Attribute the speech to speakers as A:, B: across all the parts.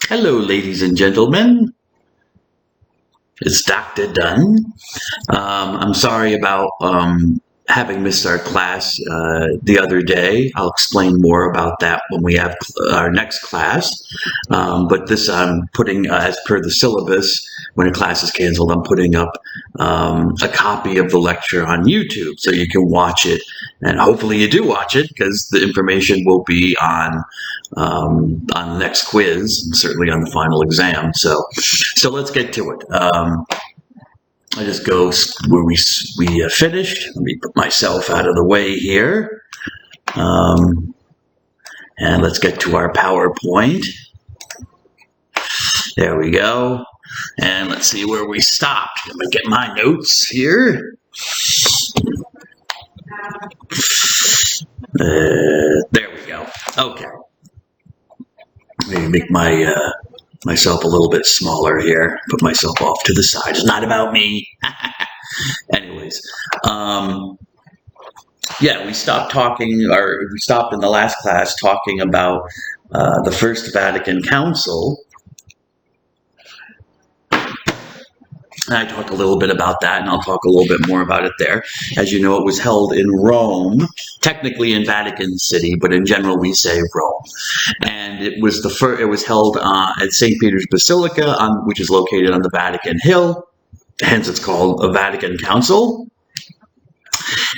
A: Hello, ladies and gentlemen. It's Dr. Dunn. I'm sorry about having missed our class the other day. I'll explain more about that when we have our next class. But this I'm putting, as per the syllabus, when a class is canceled, I'm putting up a copy of the lecture on YouTube so you can watch it. And hopefully you do watch it because the information will be on the next quiz and certainly on the final exam. So let's get to it. I just go where we finished. Let me put myself out of the way here. And let's get to our PowerPoint. There we go. And let's see where we stopped. Let me get my notes here. There we go. Okay. Maybe make myself a little bit smaller here. Put myself off to the side. It's not about me. Anyways, yeah, we stopped in the last class talking about the First Vatican Council. And I talked a little bit about that, and I'll talk a little bit more about it there. As you know, it was held in Rome, technically in Vatican City, but in general we say Rome. And it was held at St. Peter's Basilica, which is located on the Vatican Hill. Hence, it's called a Vatican Council.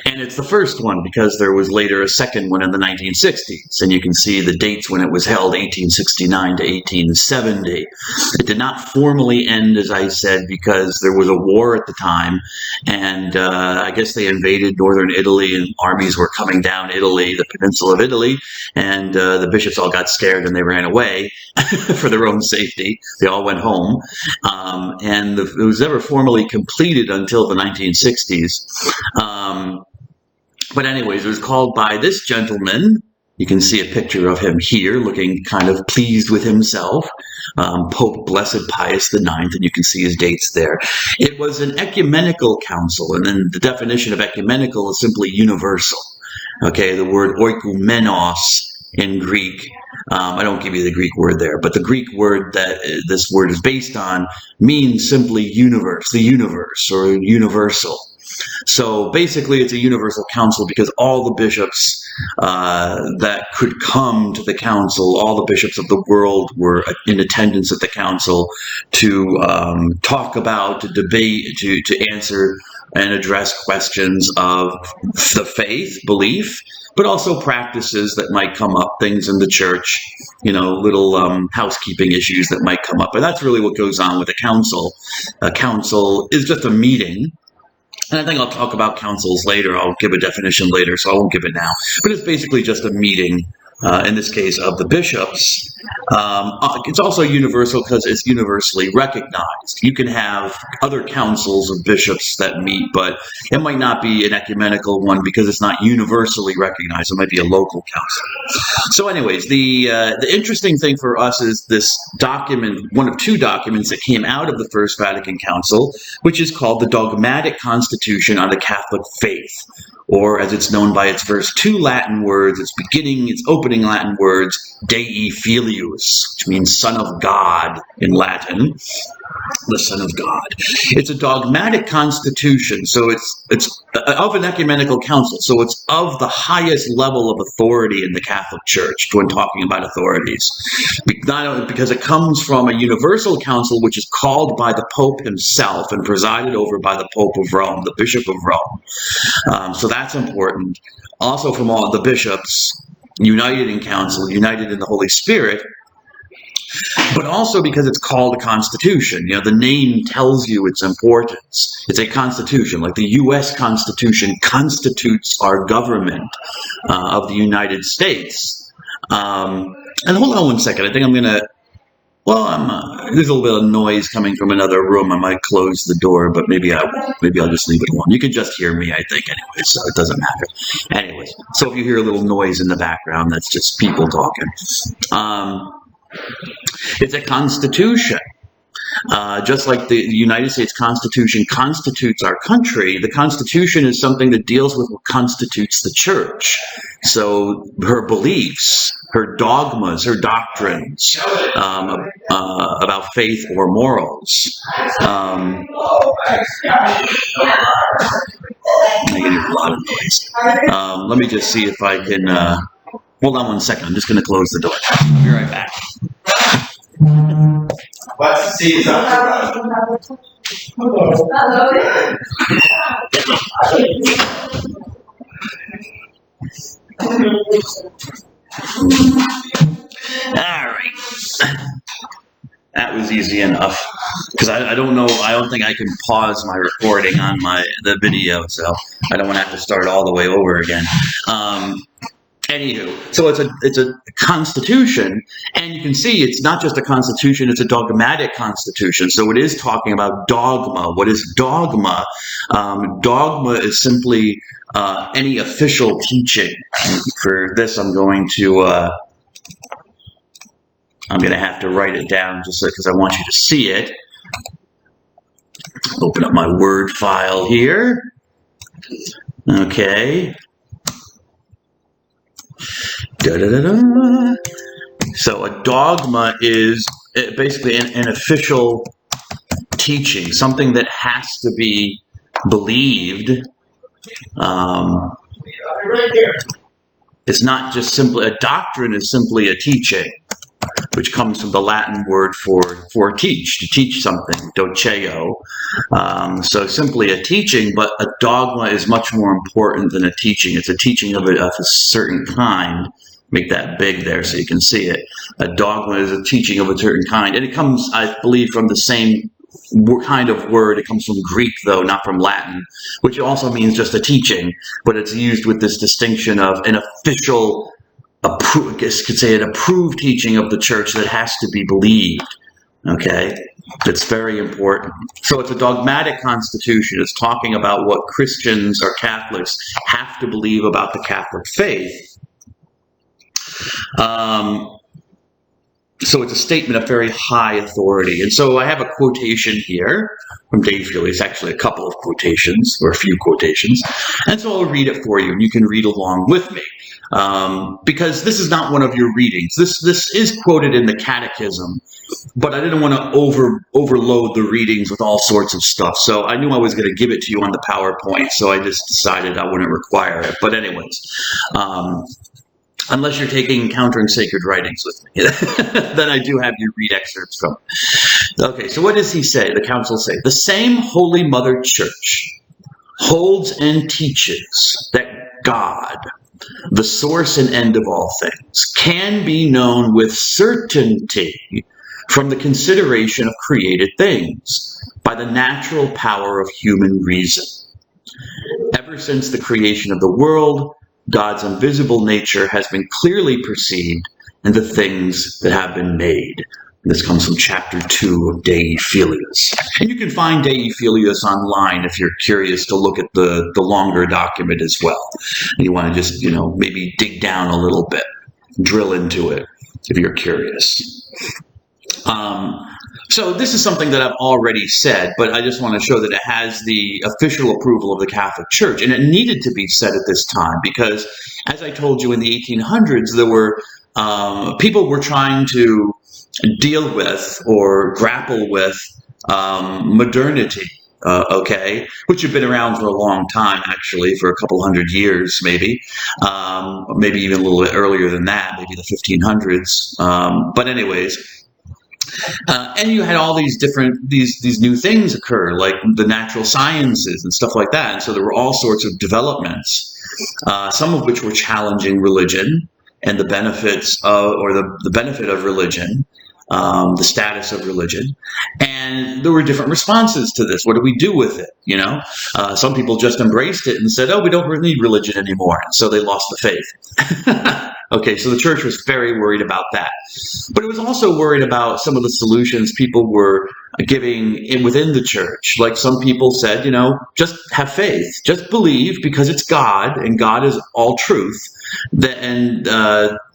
A: And it's the first one because there was later a second one in the 1960s. And you can see the dates when it was held, 1869 to 1870. It did not formally end, as I said, because there was a war at the time. And I guess they invaded northern Italy and armies were coming down Italy, the peninsula of Italy. And the bishops all got scared and they ran away for their own safety. They all went home. And it was never formally completed until the 1960s. But anyways, it was called by this gentleman. You can see a picture of him here looking kind of pleased with himself. Pope Blessed Pius IX, and you can see his dates there. It was an ecumenical council, and then the definition of ecumenical is simply universal. Okay, the word oikomenos in Greek, I don't give you the Greek word there, but the Greek word that this word is based on means simply universe, the universe, or universal. So basically it's a universal council because all the bishops that could come to the council, all the bishops of the world were in attendance at the council to talk about, to debate, to answer and address questions of the faith, belief, but also practices that might come up, things in the church, you know, little housekeeping issues that might come up. And that's really what goes on with a council. A council is just a meeting. And I think I'll talk about councils later. I'll give a definition later, so I won't give it now. But it's basically just a meeting, in this case, of the bishops. It's also universal because it's universally recognized. You can have other councils of bishops that meet, but it might not be an ecumenical one because it's not universally recognized. It might be a local council. So anyways, the interesting thing for us is this document, one of two documents that came out of the First Vatican Council, which is called the Dogmatic Constitution on the Catholic Faith, or as it's known by its first two Latin words, its opening Latin words, Dei Filius, which means Son of God in Latin, the Son of God. It's a dogmatic constitution, so it's of an ecumenical council, so it's of the highest level of authority in the Catholic Church when talking about authorities. Not only because it comes from a universal council, which is called by the Pope himself and presided over by the Pope of Rome, the Bishop of Rome. So that's important. Also from all the bishops united in council, united in the Holy Spirit, but also because it's called a constitution. You know, the name tells you its importance. It's a constitution, like the U.S. Constitution constitutes our government of the United States. And hold on one second. I think I'm going to, there's a little bit of noise coming from another room. I might close the door, but maybe I won't. Maybe I'll just leave it alone. You can just hear me, I think, anyway, so it doesn't matter. Anyways, so if you hear a little noise in the background, that's just people talking. It's a constitution. Just like the United States Constitution constitutes our country, the Constitution is something that deals with what constitutes the church. So her beliefs, her dogmas, her doctrines about faith or morals. Making a lot of noise. Let me just see if I can. Hold on one second. I'm just going to close the door. I'll be right back.
B: What's the season?
A: All right. That was easy enough, because I don't know. I don't think I can pause my recording on the video, so I don't want to have to start all the way over again. Anywho, so it's a constitution, and you can see it's not just a constitution, it's a dogmatic constitution. So it is talking about dogma. What is dogma? Dogma is simply any official teaching. For this, I'm going to have to write it down just because I want you to see it. Open up my Word file here. Okay. Da-da-da-da. So a dogma is basically an official teaching, something that has to be believed. It's not just simply a doctrine; is simply a teaching, which comes from the Latin word for teach, to teach something, doceo. So simply a teaching, but a dogma is much more important than a teaching. It's a teaching of a certain kind. Make that big there so you can see it. A dogma is a teaching of a certain kind. And it comes, I believe, from the same kind of word. It comes from Greek, though, not from Latin, which also means just a teaching, but it's used with this distinction of an official, I guess you could say, an approved teaching of the church that has to be believed. Okay? It's very important. So it's a dogmatic constitution. It's talking about what Christians or Catholics have to believe about the Catholic faith. So it's a statement of very high authority. And so I have a quotation here from Dave Filius, actually a couple of quotations, or a few quotations. And so I'll read it for you, and you can read along with me. Because this is not one of your readings. This is quoted in the Catechism, but I didn't want to overload the readings with all sorts of stuff. So I knew I was going to give it to you on the PowerPoint, so I just decided I wouldn't require it. But anyways, unless you're taking Encountering Sacred Writings with me, then I do have you read excerpts from it. Okay, so what does he say? The council say, "The same Holy Mother Church holds and teaches that God, the source and end of all things, can be known with certainty from the consideration of created things by the natural power of human reason. Ever since the creation of the world, God's invisible nature has been clearly perceived in the things that have been made." And this comes from chapter 2 of Dei Filius. And you can find Dei Filius online if you're curious to look at the longer document as well. And you want to just, maybe dig down a little bit, drill into it if you're curious. So this is something that I've already said, but I just want to show that it has the official approval of the Catholic Church. And it needed to be said at this time because, as I told you, in the 1800s, there were people were trying to deal with or grapple with modernity, which had been around for a long time, actually, for a couple hundred years, maybe even a little bit earlier than that, maybe the 1500s. But anyways. And you had all these these new things occur, like the natural sciences and stuff like that. And so there were all sorts of developments, some of which were challenging religion and the benefits of, or the benefit of religion, the status of religion. And there were different responses to this. What do we do with it? Some people just embraced it and said, "Oh, we don't really need religion anymore." And so they lost the faith. Okay, so the church was very worried about that. But it was also worried about some of the solutions people were giving within the church. Like some people said, just have faith, just believe because it's God and God is all truth. And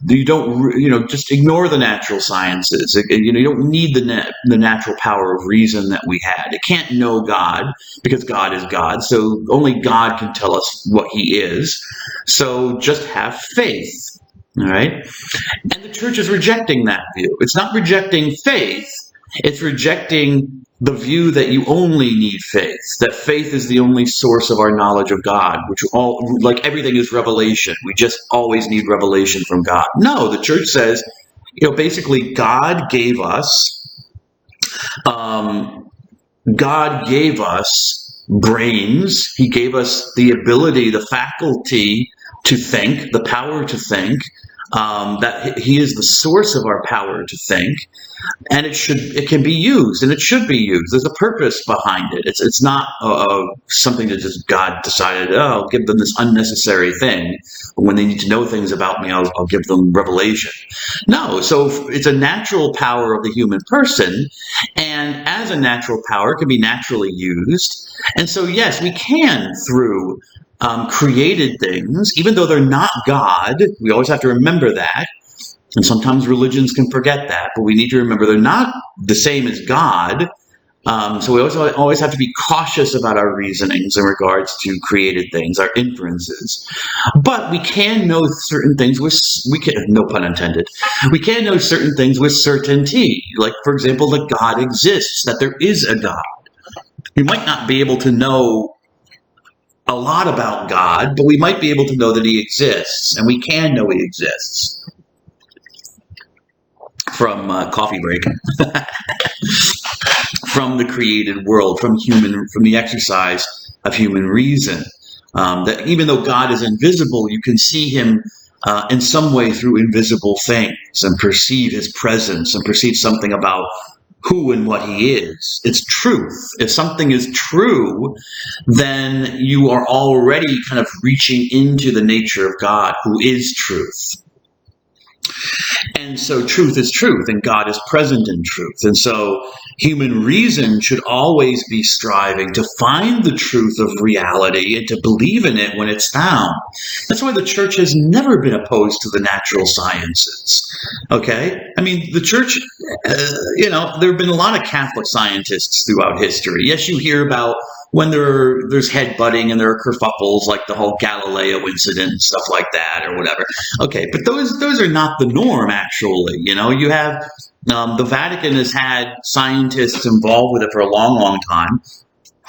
A: you don't, just ignore the natural sciences. You don't need the natural power of reason that we had. It can't know God because God is God. So only God can tell us what He is. So just have faith. All right. And the church is rejecting that view. It's not rejecting faith. It's rejecting the view that you only need faith, that faith is the only source of our knowledge of God, which like everything is revelation. We just always need revelation from God. No, the church says, basically God gave us brains. He gave us the ability, the faculty to think, the power to think, that He is the source of our power to think. And it can be used, and it should be used. There's a purpose behind it. It's not something that just God decided, I'll give them this unnecessary thing. When they need to know things about me, I'll give them revelation. No, so it's a natural power of the human person, and as a natural power, it can be naturally used. And so, yes, we can, through created things, even though they're not God, we always have to remember that. And sometimes religions can forget that, but we need to remember they're not the same as God. So we always have to be cautious about our reasonings in regards to created things, our inferences. But we can know certain things no pun intended, we can know certain things with certainty. Like, for example, that God exists, that there is a God. You might not be able to know a lot about God, but we might be able to know that He exists, and we can know He exists. From coffee break, from the created world, from the exercise of human reason. That even though God is invisible, you can see Him in some way through invisible things and perceive His presence and perceive something about who and what He is. It's truth. If something is true, then you are already kind of reaching into the nature of God, who is truth. And so truth is truth, and God is present in truth. And so human reason should always be striving to find the truth of reality and to believe in it when it's found. That's why the church has never been opposed to the natural sciences. Okay? I mean, the church, there have been a lot of Catholic scientists throughout history. Yes, you hear about when there's headbutting and there are kerfuffles, like the whole Galileo incident and stuff like that, or whatever. Okay, but those are not the norm, actually. You have the Vatican has had scientists involved with it for a long, long time.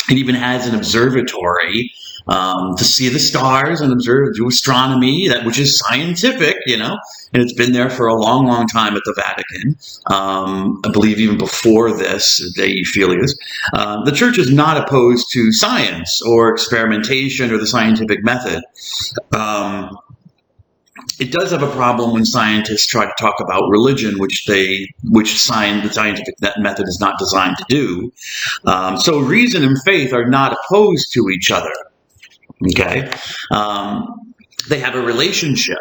A: It even has an observatory to see the stars and do astronomy, which is scientific, and it's been there for a long, long time at the Vatican. I believe even before this, Dei Filius. The church is not opposed to science or experimentation or the scientific method. It does have a problem when scientists try to talk about religion, which the scientific method is not designed to do. So reason and faith are not opposed to each other. Okay, they have a relationship,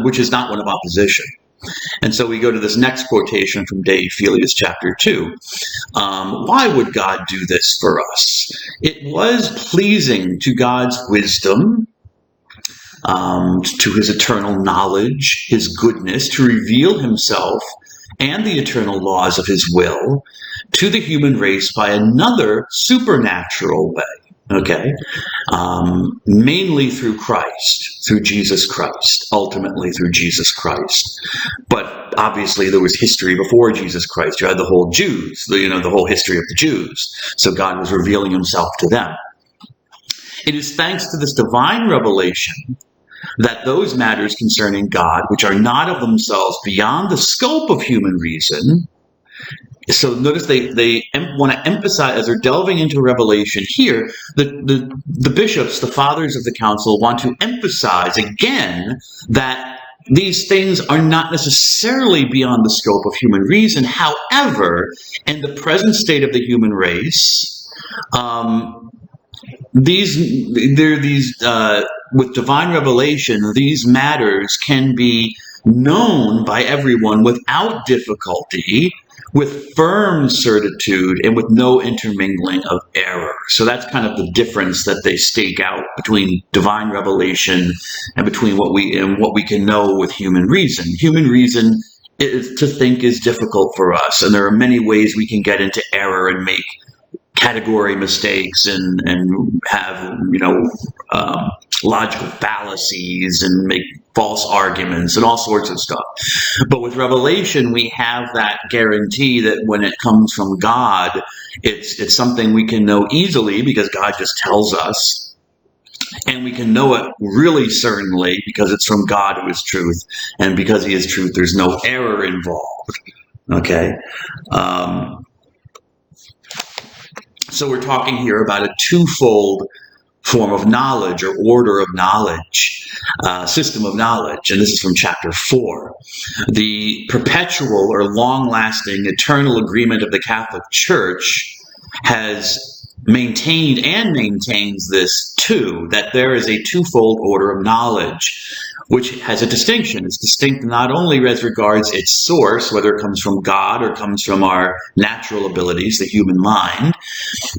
A: which is not one of opposition. And so we go to this next quotation from Dei Filius, chapter 2. Why would God do this for us? It was pleasing to God's wisdom, to His eternal knowledge, His goodness, to reveal Himself and the eternal laws of His will to the human race by another supernatural way. Okay, mainly through Christ, through Jesus Christ, ultimately through Jesus Christ. But obviously there was history before Jesus Christ. You had the whole Jews, the whole history of the Jews. So God was revealing Himself to them. It is thanks to this divine revelation that those matters concerning God, which are not of themselves beyond the scope of human reason. So notice they want to emphasize, as they're delving into Revelation here, the bishops, the fathers of the council, want to emphasize again that these things are not necessarily beyond the scope of human reason. However, in the present state of the human race, with divine revelation, these matters can be known by everyone without difficulty, with firm certitude, and with no intermingling of error. So that's kind of the difference that they stake out between divine revelation and between what we can know with human reason. Human reason to think is difficult for us, and there are many ways we can get into error and make category mistakes and have logical fallacies and make false arguments and all sorts of stuff. But with revelation, we have that guarantee that when it comes from God, it's something we can know easily because God just tells us, and we can know it really certainly because it's from God who is truth, and because he is truth, there's no error involved. Okay. So we're talking here about a twofold form of knowledge, or order of knowledge, system of knowledge. And this is from chapter 4. The perpetual or long-lasting eternal agreement of the Catholic Church has maintained and maintains this too, that there is a twofold order of knowledge, which has a distinction. It's distinct not only as regards its source, whether it comes from God or comes from our natural abilities, the human mind,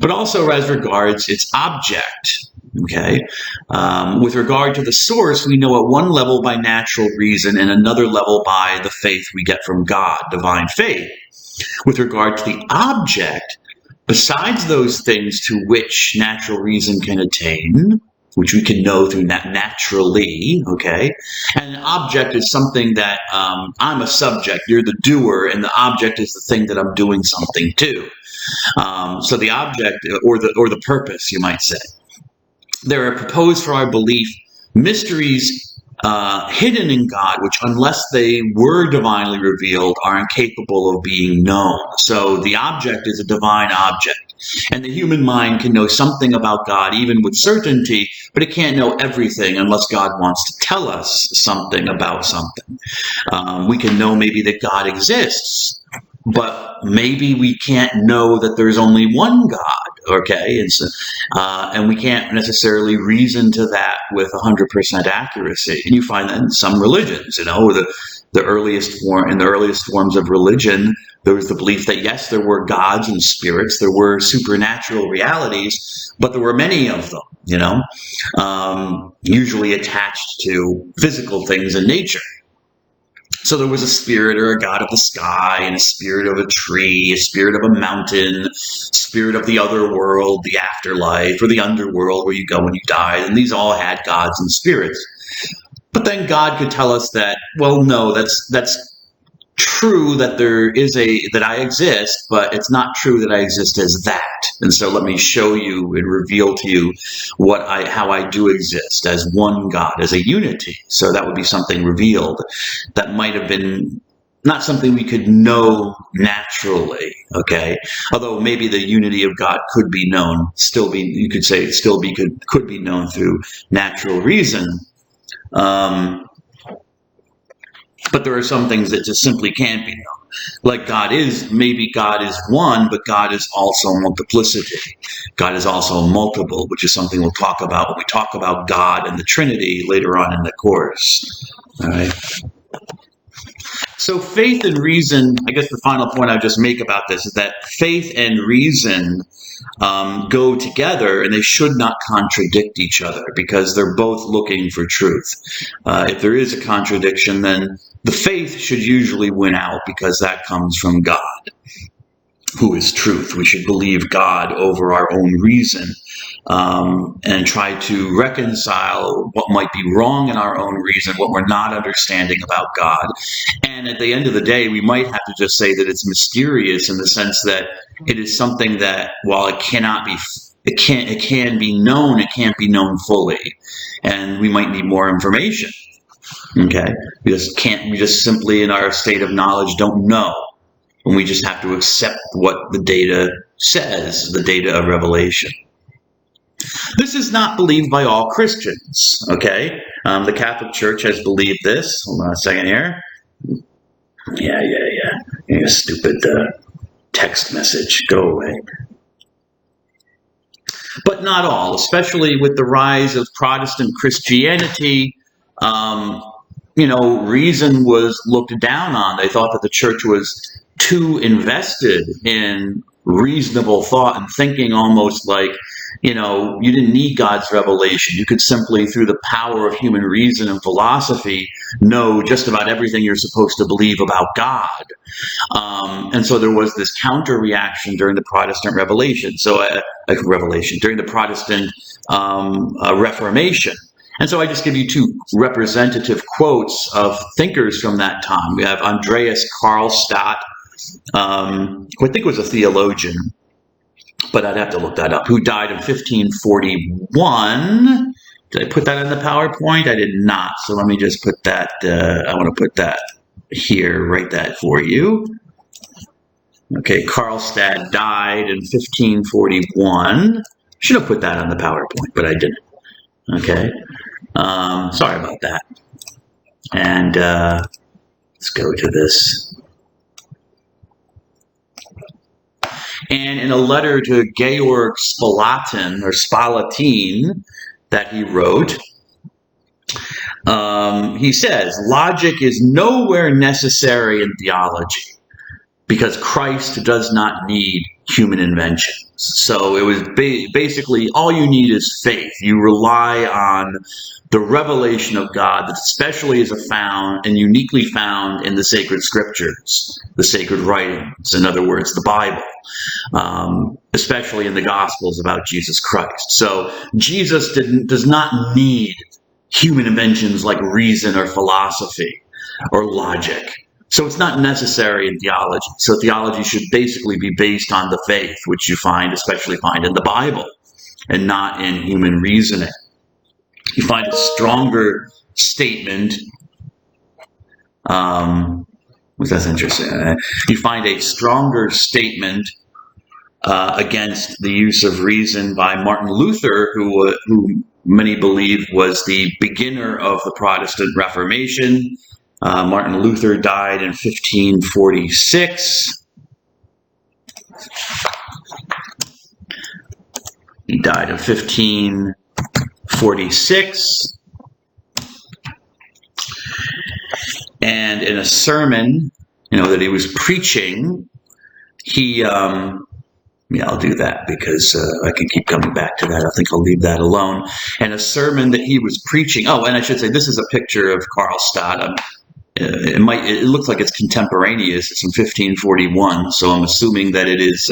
A: but also as regards its object. Okay, with regard to the source, we know at one level by natural reason and another level by the faith we get from God, divine faith. With regard to the object, besides those things to which natural reason can attain, which we can know through that naturally, okay? And an object is something that I'm a subject, you're the doer, and the object is the thing that I'm doing something to. So the object, or the purpose, you might say. There are proposed for our belief mysteries hidden in God, which, unless they were divinely revealed, are incapable of being known. So the object is a divine object. And the human mind can know something about God, even with certainty, but it can't know everything unless God wants to tell us something about something. We can know maybe that God exists, but maybe we can't know that there's only one God, okay? And we can't necessarily reason to that with 100% accuracy. And you find that in some religions, in the earliest forms of religion, there was the belief that yes, there were gods and spirits, there were supernatural realities, but there were many of them, usually attached to physical things in nature. So there was a spirit or a god of the sky, and a spirit of a tree, a spirit of a mountain, spirit of the other world, the afterlife, or the underworld where you go when you die. And these all had gods and spirits. But then God could tell us that, well, no, that's true that that I exist, but it's not true that I exist as that. And so let me show you and reveal to you how I do exist as one God, as a unity. So that would be something revealed that might have been not something we could know naturally, okay? Although maybe the unity of God could be known, you could say it could be known through natural reason. But there are some things that just simply can't be known. Like maybe God is one, but God is also multiplicity. God is also multiple, which is something we'll talk about when we talk about God and the Trinity later on in the course. All right. So faith and reason, I guess the final point I'll just make about this is that faith and reason go together, and they should not contradict each other because they're both looking for truth. If there is a contradiction, then the faith should usually win out because that comes from God, who is truth. We should believe God over our own reason and try to reconcile what might be wrong in our own reason, what we're not understanding about God. And at the end of the day, we might have to just say that it's mysterious in the sense that it is something that, while it can be known, it can't be known fully. And we might need more information. Okay? We just simply in our state of knowledge don't know. And we just have to accept what the data says, the data of revelation. This is not believed by all Christians, okay? The Catholic Church has believed this. Hold on a second here. Yeah. Stupid text message. Go away. But not all, especially with the rise of Protestant Christianity. reason was looked down on. They thought that the church was too invested in reasonable thought and thinking, almost like, you didn't need God's revelation. You could simply, through the power of human reason and philosophy, know just about everything you're supposed to believe about God. And so there was this counter reaction during the Protestant Revelation. During the Protestant Reformation. And so I just give you two representative quotes of thinkers from that time. We have Andreas Karlstadt, who I think was a theologian, but I'd have to look that up, who died in 1541. Did I put that in the PowerPoint? I did not. So let me just put that, I want to put that here, write that for you. Okay, Karlstadt died in 1541. Should have put that on the PowerPoint, but I didn't. Okay. Sorry about that. And let's go to this. And in a letter to Georg Spalatin, that he wrote, he says, logic is nowhere necessary in theology because Christ does not need human inventions. So it was basically all you need is faith. You rely on the revelation of God that especially is found and uniquely found in the sacred scriptures, the sacred writings, in other words, the Bible, especially in the Gospels about Jesus Christ. So Jesus does not need human inventions like reason or philosophy or logic. So it's not necessary in theology. So theology should basically be based on the faith, which you especially find in the Bible, and not in human reasoning. You find a stronger statement, that's interesting. You find a stronger statement against the use of reason by Martin Luther, who many believe was the beginner of the Protestant Reformation. Martin Luther died in 1546. He died in 1546. And in a sermon, that he was preaching, I'll do that because I can keep coming back to that. I think I'll leave that alone. And a sermon that he was preaching. Oh, and I should say, this is a picture of Karlstadt. It looks like it's contemporaneous. It's from 1541, so I'm assuming that it's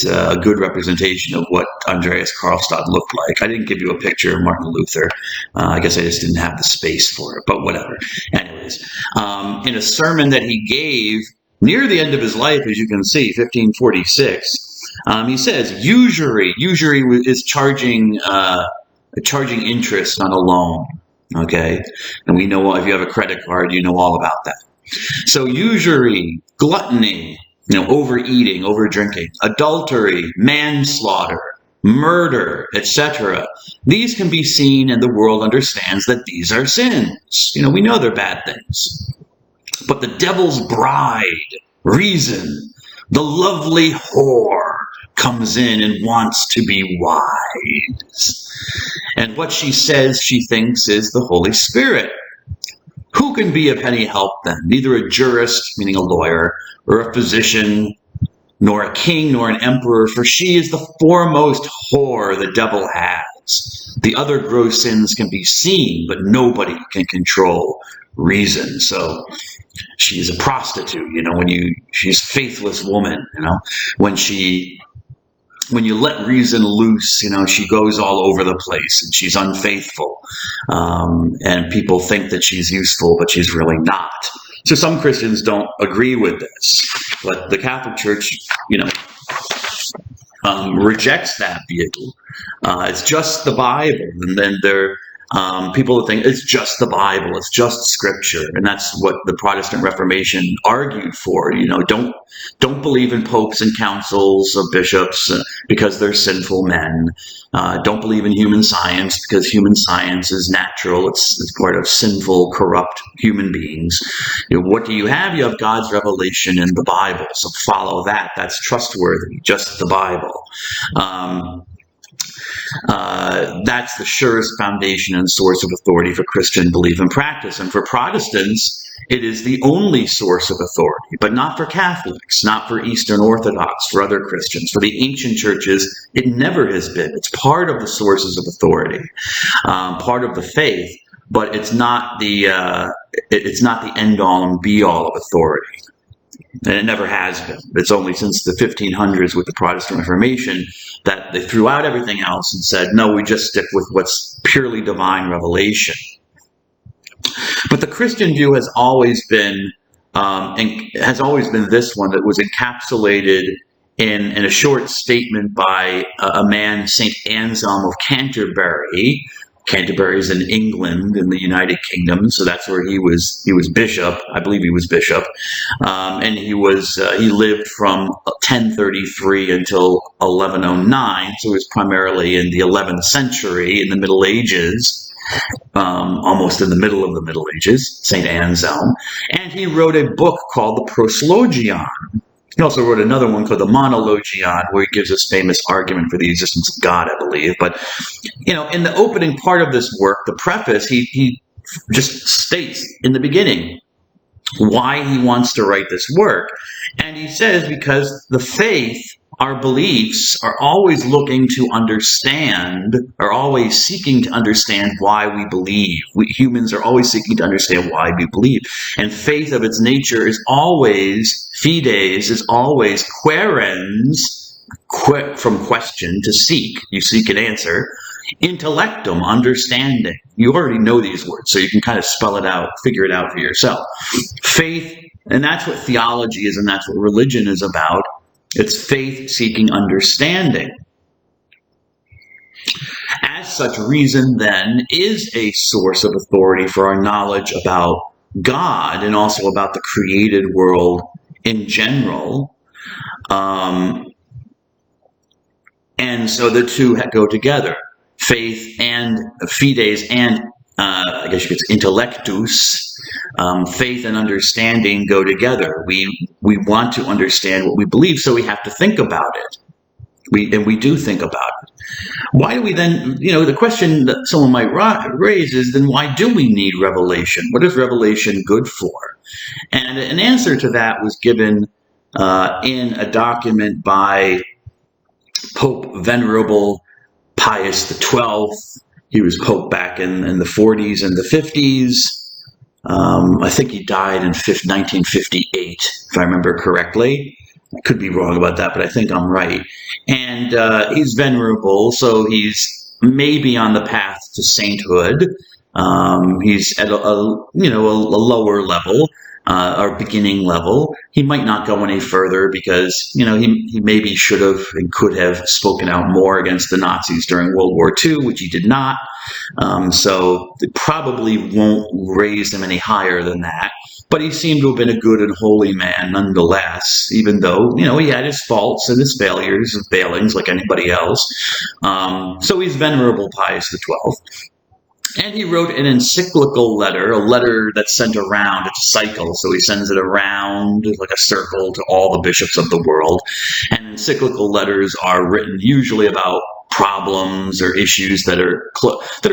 A: a good representation of what Andreas Karlstadt looked like. I didn't give you a picture of Martin Luther. I guess I just didn't have the space for it, but whatever. Anyways, in a sermon that he gave near the end of his life, as you can see, 1546, he says usury is charging interest on a loan. Okay, and we know if you have a credit card, you know all about that. So usury, gluttony, overeating, overdrinking, adultery, manslaughter, murder, etc. These can be seen, and the world understands that these are sins. We know they're bad things. But the devil's bride, reason, the lovely whore, comes in and wants to be wise. And what she says she thinks is the Holy Spirit. Who can be of any help then? Neither a jurist, meaning a lawyer, or a physician, nor a king, nor an emperor, for she is the foremost whore the devil has. The other gross sins can be seen, but nobody can control reason. So she's a prostitute, she's a faithless woman, when you let reason loose, she goes all over the place and she's unfaithful. And people think that she's useful, but she's really not. So some Christians don't agree with this, but the Catholic Church, rejects that view. It's just the Bible. And then people think it's just the Bible, it's just Scripture, and that's what the Protestant Reformation argued for. Don't believe in popes and councils of bishops because they're sinful men. Don't believe in human science because human science is natural. It's part of sinful, corrupt human beings. What do you have? You have God's revelation in the Bible. So follow that. That's trustworthy. Just the Bible. That's the surest foundation and source of authority for Christian belief and practice. And for Protestants, it is the only source of authority, but not for Catholics, not for Eastern Orthodox, for other Christians. For the ancient churches, it never has been. It's part of the sources of authority, part of the faith, but it's not the end-all and be-all of authority. And it never has been. It's only since the 1500s with the Protestant Reformation that they threw out everything else and said, no, we just stick with what's purely divine revelation. But the Christian view has always been this one that was encapsulated in a short statement by a man, St. Anselm of Canterbury. Canterbury is in England in the United Kingdom, so that's where he was bishop. I believe he was bishop, and he lived from 1033 until 1109. So he was primarily in the 11th century, in the Middle Ages. Almost in the middle of the Middle Ages, St. Anselm. And he wrote a book called the Proslogion. He also wrote another one called the Monologion, where he gives his famous argument for the existence of God, I believe. But, in the opening part of this work, the preface, he just states in the beginning why he wants to write this work. And he says, because the faith, our beliefs, are always looking to understand, are always seeking to understand why we believe. We humans are always seeking to understand why we believe. And faith of its nature is always, fides, is always querens, from question to seek. You seek an answer. Intellectum, understanding. You already know these words, so you can kind of spell it out, figure it out for yourself. Faith, and that's what theology is, and that's what religion is about. It's faith seeking understanding. As such, reason then is a source of authority for our knowledge about God and also about the created world in general. And so the two go together. Faith and fides and I guess you could say intellectus, faith and understanding go together. We want to understand what we believe, so we have to think about it. We do think about it. Why do we then, the question that someone might raise is, then why do we need revelation? What is revelation good for? And an answer to that was given in a document by Pope Venerable Pius XII. He was Pope back in the 40s and the 50s. I think he died in 1958, if I remember correctly. I could be wrong about that, but I think I'm right. And he's venerable, so he's maybe on the path to sainthood. He's at a lower level, or beginning level. He might not go any further because, he maybe should have and could have spoken out more against the Nazis during World War II, which he did not. So it probably won't raise him any higher than that. But he seemed to have been a good and holy man nonetheless, even though, he had his faults and his failures and failings like anybody else. So he's Venerable Pius XII. And he wrote an encyclical letter, a letter that's sent around. It's a cycle, so he sends it around like a circle to all the bishops of the world. And encyclical letters are written usually about problems or issues that are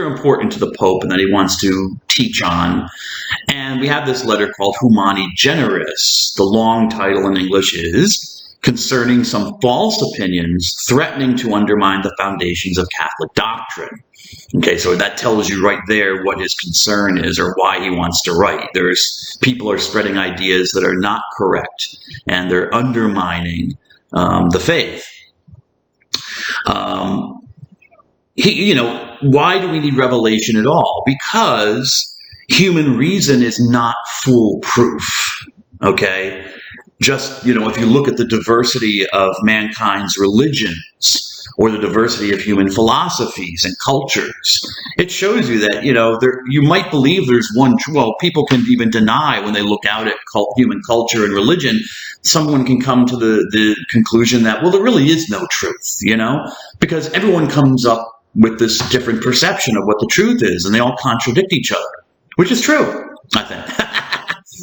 A: important to the Pope and that he wants to teach on. And we have this letter called Humani Generis. The long title in English is Concerning Some False Opinions Threatening to Undermine the Foundations of Catholic Doctrine. Okay, so that tells you right there what his concern is or why he wants to write. People are spreading ideas that are not correct, and they're undermining the faith. Why do we need revelation at all? Because human reason is not foolproof. Okay, just if you look at the diversity of mankind's religions, or the diversity of human philosophies and cultures, it shows you that, you might believe there's one true. Well, people can even deny when they look out at human culture and religion. Someone can come to the conclusion that, well, there really is no truth, because everyone comes up with this different perception of what the truth is, and they all contradict each other, which is true, I think.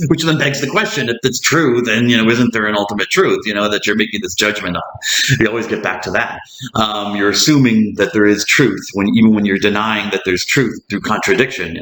A: Which then begs the question: if it's true, then isn't there an ultimate truth? That you're making this judgment on. You always get back to that. You're assuming that there is truth even when you're denying that there's truth through contradiction.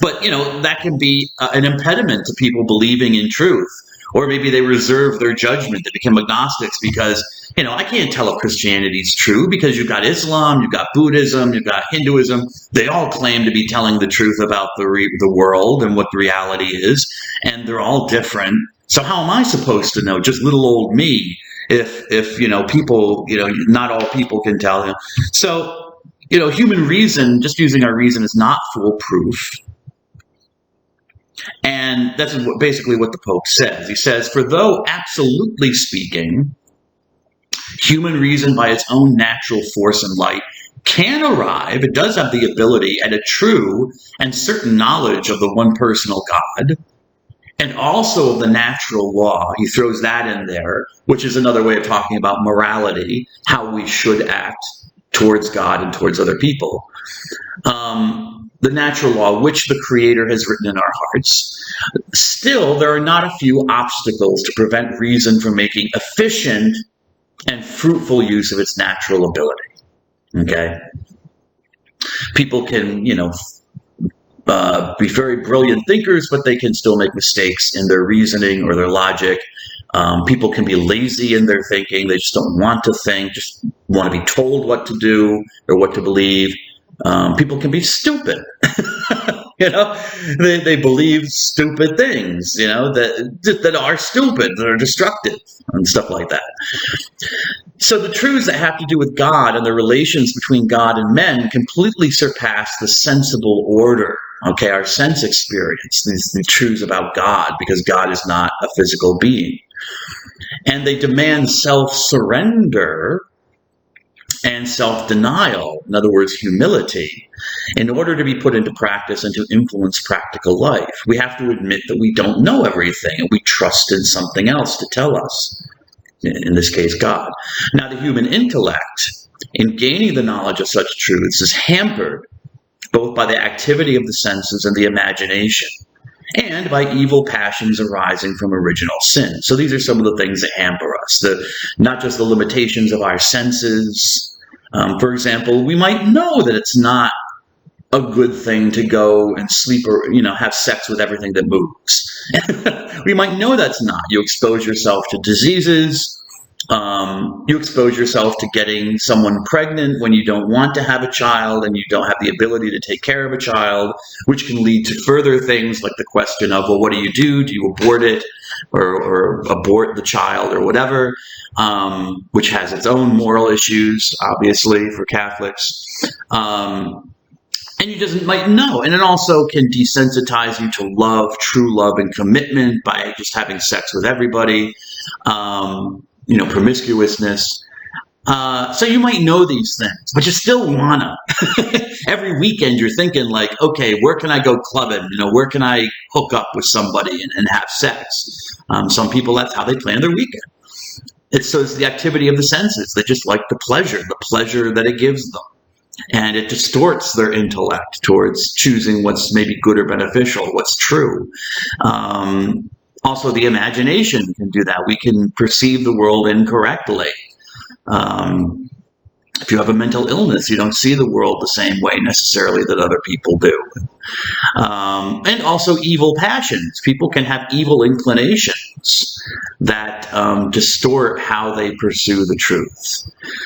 A: But that can be an impediment to people believing in truth. Or maybe they reserve their judgment. They become agnostics because, I can't tell if Christianity is true because you've got Islam, you've got Buddhism, you've got Hinduism. They all claim to be telling the truth about the world and what the reality is, and they're all different. So how am I supposed to know, just little old me, if people, not all people can tell him. So, human reason, just using our reason, is not foolproof. And that's basically what the Pope says. He says, for though absolutely speaking, human reason by its own natural force and light can arrive, it does have the ability, at a true and certain knowledge of the one personal God, and also of the natural law. He throws that in there, which is another way of talking about morality, how we should act towards God and towards other people. The natural law, which the Creator has written in our hearts. Still, there are not a few obstacles to prevent reason from making efficient and fruitful use of its natural ability. Okay? People can, be very brilliant thinkers, but they can still make mistakes in their reasoning or their logic. People can be lazy in their thinking. They just don't want to think, just want to be told what to do or what to believe. People can be stupid. They believe stupid things, that are stupid, that are destructive and stuff like that. So the truths that have to do with God and the relations between God and men completely surpass the sensible order, our sense experience, the truths about God, because God is not a physical being. And they demand self-surrender and self-denial, in other words, humility, in order to be put into practice and to influence practical life. We have to admit that we don't know everything, and we trust in something else to tell us, in this case, God. Now, the human intellect, in gaining the knowledge of such truths, is hampered both by the activity of the senses and the imagination, and by evil passions arising from original sin. So these are some of the things that hamper us, not just the limitations of our senses. For example, we might know that it's not a good thing to go and sleep or, have sex with everything that moves. We might know that's not. You expose yourself to diseases. You expose yourself to getting someone pregnant when you don't want to have a child and you don't have the ability to take care of a child, which can lead to further things like the question of, well, what do you do? Do you abort it or abort the child or whatever, which has its own moral issues, obviously, for Catholics. And you just might know. And it also can desensitize you to love, true love and commitment by just having sex with everybody. Promiscuousness. So you might know these things, but you still wanna. Every weekend you're thinking like, okay, where can I go clubbing? Where can I hook up with somebody and have sex? Some people, that's how they plan their weekend. It's the activity of the senses. They just like the pleasure that it gives them. And it distorts their intellect towards choosing what's maybe good or beneficial, what's true. Also, the imagination can do that. We can perceive the world incorrectly. If you have a mental illness, you don't see the world the same way necessarily that other people do. And also evil passions. People can have evil inclinations that distort how they pursue the truth.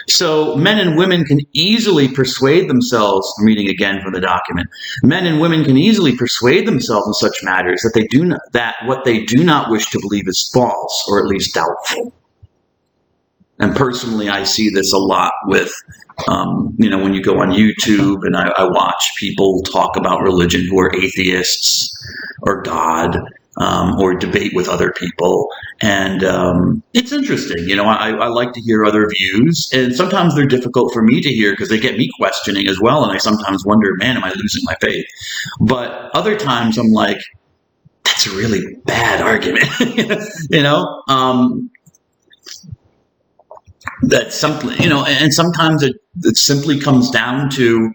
A: So men and women can easily persuade themselves, I'm reading again from the document, men and women can easily persuade themselves in such matters that what they do not wish to believe is false, or at least doubtful. And personally, I see this a lot with, when you go on YouTube and I watch people talk about religion who are atheists or God, or debate with other people. And it's interesting. I like to hear other views. And sometimes they're difficult for me to hear because they get me questioning as well. And I sometimes wonder, man, am I losing my faith? But other times I'm like, that's a really bad argument. That's something, and sometimes it simply comes down to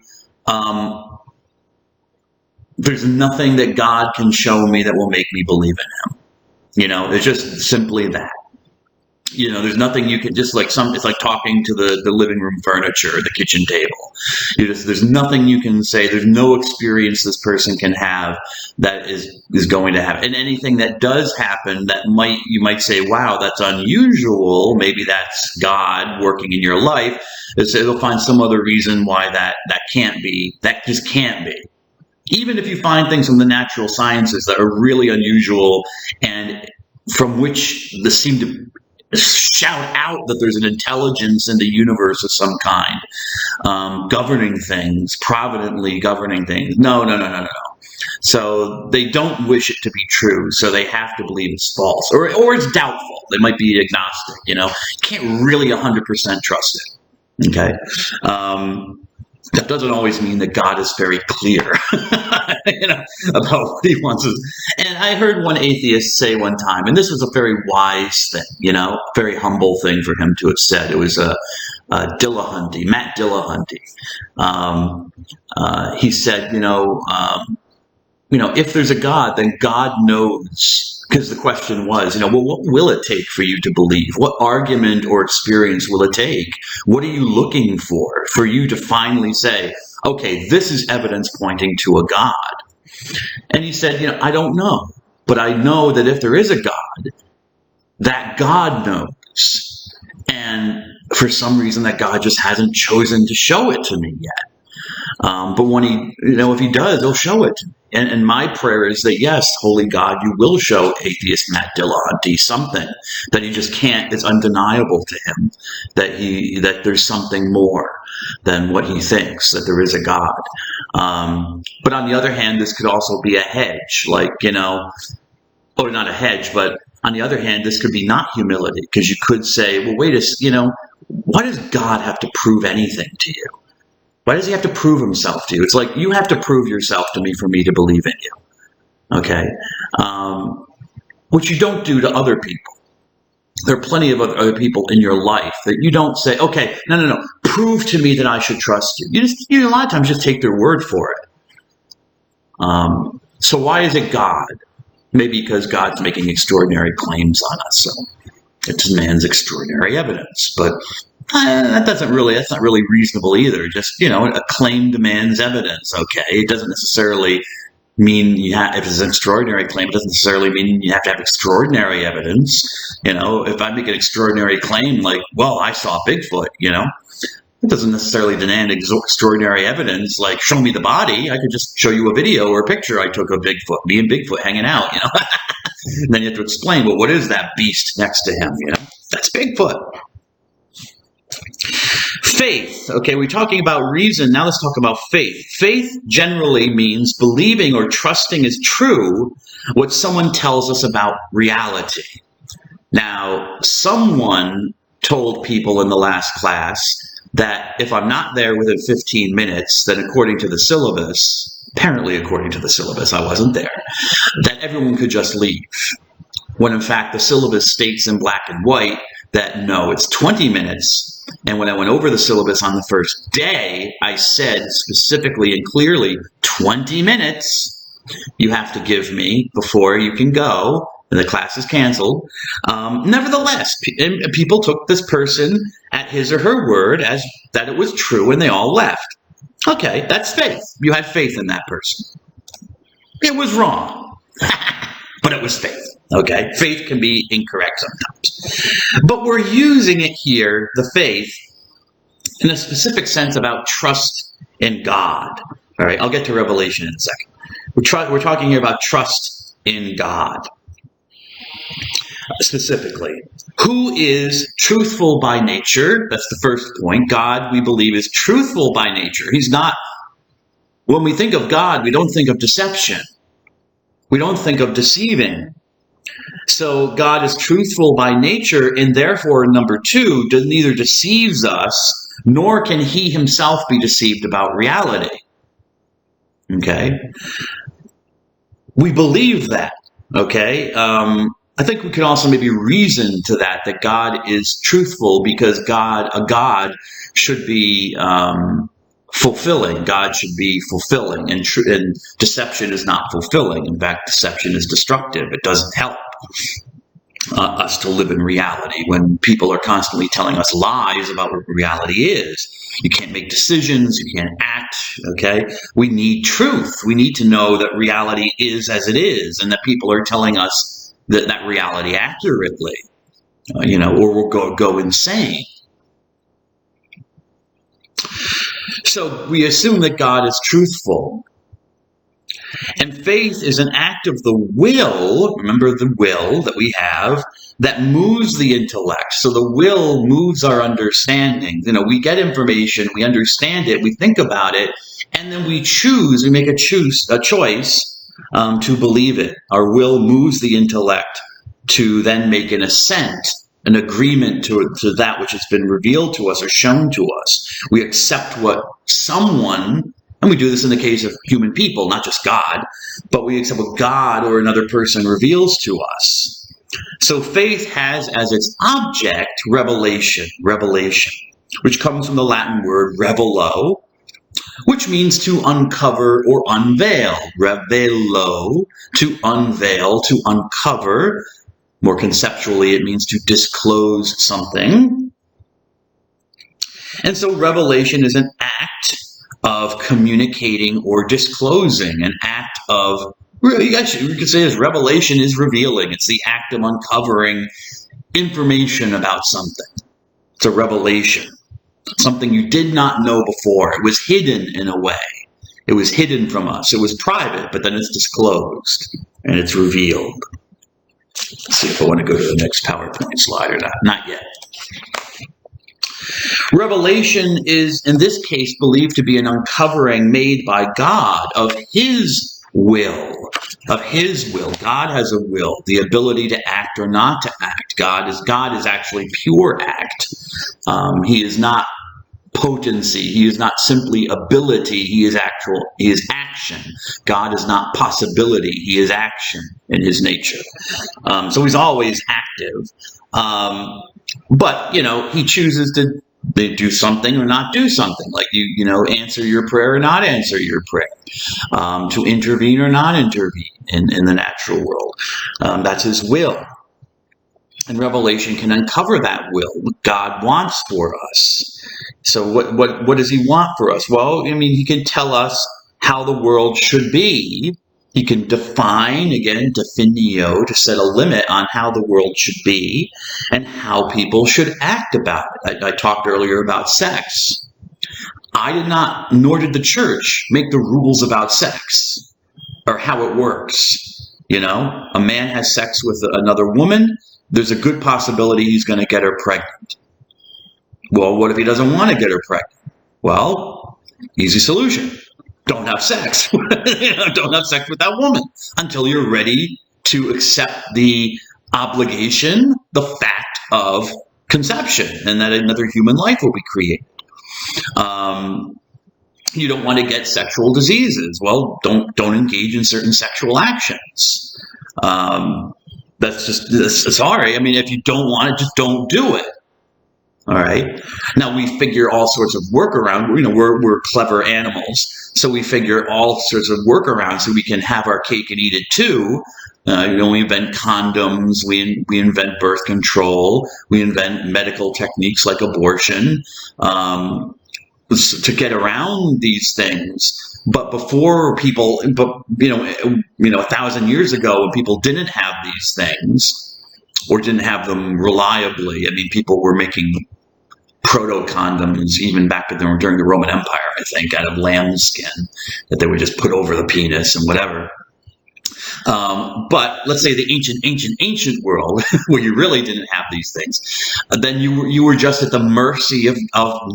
A: there's nothing that God can show me that will make me believe in him. It's just simply that. There's nothing you can just it's like talking to the living room furniture or the kitchen table. There's nothing you can say. There's no experience this person can have that is going to happen. And anything that does happen that you might say, wow, that's unusual. Maybe that's God working in your life. It'll find some other reason why that can't be. That just can't be. Even if you find things from the natural sciences that are really unusual and from which they seem to shout out that there's an intelligence in the universe of some kind, governing things, providently governing things. No. So they don't wish it to be true, so they have to believe it's false, or it's doubtful. They might be agnostic. Can't really 100% trust it. Okay. That doesn't always mean that God is very clear, about what he wants us. And I heard one atheist say one time, and this was a very wise thing, very humble thing for him to have said. It was Matt Dillahunty. He said, if there's a God, then God knows. Because the question was, well, what will it take for you to believe? What argument or experience will it take? What are you looking for you to finally say, okay, this is evidence pointing to a God? And he said, I don't know. But I know that if there is a God, that God knows. And for some reason, that God just hasn't chosen to show it to me yet. But when if he does, he'll show it to me. And my prayer is that, yes, holy God, you will show atheist Matt Dillahunty something that he just can't. It's undeniable to him that there's something more than what he thinks, that there is a God. But on the other hand, this could also be a hedge, or not a hedge, but on the other hand, this could be not humility, because you could say, well, wait a second, why does God have to prove anything to you? Why does he have to prove himself to you? It's like, you have to prove yourself to me for me to believe in you. Okay? Which you don't do to other people. There are plenty of other people in your life that you don't say, okay, no, prove to me that I should trust you. You a lot of times just take their word for it. So why is it God? Maybe because God's making extraordinary claims on us. So it demands extraordinary evidence. But that's not really reasonable either. Just, a claim demands evidence. Okay. It doesn't necessarily mean if it's an extraordinary claim, it doesn't necessarily mean you have to have extraordinary evidence. If I make an extraordinary claim, like, well, I saw Bigfoot, it doesn't necessarily demand extraordinary evidence. Like, show me the body. I could just show you a video or a picture I took of Bigfoot, me and Bigfoot hanging out, And then you have to explain, well, what is that beast next to him? That's Bigfoot. Faith. Okay, we're talking about reason. Now let's talk about faith. Faith generally means believing or trusting as true what someone tells us about reality. Now, someone told people in the last class that if I'm not there within 15 minutes, then according to the syllabus, apparently according to the syllabus, I wasn't there, that everyone could just leave. When in fact the syllabus states in black and white that no, it's 20 minutes. And when I went over the syllabus on the first day, I said specifically and clearly, 20 minutes you have to give me before you can go, and the class is canceled. Nevertheless, people took this person at his or her word as that it was true, and they all left. Okay, that's faith. You had faith in that person. It was wrong, but it was faith. Okay, faith can be incorrect sometimes. But we're using it here, the faith, in a specific sense about trust in God. All right, I'll get to Revelation in a second. We're talking here about trust in God. Specifically, who is truthful by nature? That's the first point. God, we believe, is truthful by nature. He's not, when we think of God, we don't think of deception. We don't think of deceiving. So God is truthful by nature, and therefore, number two, neither deceives us, nor can he himself be deceived about reality. Okay? We believe that. Okay? I think we can also maybe reason to that God is truthful, because a God should be fulfilling. God should be fulfilling, and deception is not fulfilling. In fact, deception is destructive. It doesn't help us to live in reality when people are constantly telling us lies about what reality is. You can't make decisions, you can't act, okay? We need truth. We need to know that reality is as it is, and that people are telling us that reality accurately, or we'll go insane. So we assume that God is truthful. And faith is an act of the will, remember the will that we have, that moves the intellect. So the will moves our understanding. We get information, we understand it, we think about it, and then we make a choice to believe it. Our will moves the intellect to then make an assent, an agreement to that which has been revealed to us or shown to us. We accept what someone, and we do this in the case of human people, not just God, but we accept what God or another person reveals to us. So faith has as its object revelation, which comes from the Latin word revelo, which means to uncover or unveil. Revelo, to unveil, to uncover. More conceptually, it means to disclose something. And so revelation is an act of communicating or disclosing, an act of, you could say this, revelation is revealing. It's the act of uncovering information about something. It's a revelation. Something you did not know before. It was hidden in a way. It was hidden from us. It was private, but then it's disclosed and it's revealed. Let's see if I want to go to the next PowerPoint slide or not. Not yet. Revelation is, in this case, believed to be an uncovering made by God of His will. Of His will. God has a will, the ability to act or not to act. God is actually pure act. He is not potency. He is not simply ability. He is action. God is not possibility. He is action in His nature. So He's always active. But, He chooses to do something or not do something. Like answer your prayer or not answer your prayer. To intervene or not intervene in the natural world. That's His will. And Revelation can uncover that will, what God wants for us. So what does He want for us? Well, He can tell us how the world should be. He can define, again, definio, to set a limit on how the world should be and how people should act about it. I talked earlier about sex. I did not, nor did the church, make the rules about sex or how it works. A man has sex with another woman. There's a good possibility he's going to get her pregnant. Well, what if he doesn't want to get her pregnant? Well, easy solution. Don't have sex. Don't have sex with that woman until you're ready to accept the obligation, the fact of conception, and that another human life will be created. You don't want to get sexual diseases. Well, don't engage in certain sexual actions. That's just, sorry. If you don't want it, just don't do it. All right. Now we figure all sorts of workaround. We're clever animals, so we figure all sorts of workarounds so we can have our cake and eat it too. We invent condoms. We invent birth control. We invent medical techniques like abortion to get around these things. But before people, 1,000 years ago, when people didn't have these things or didn't have them reliably, people were making proto-condoms even back during the Roman Empire, I think, out of lamb skin that they would just put over the penis and whatever. But let's say the ancient world where you really didn't have these things, then you were just at the mercy of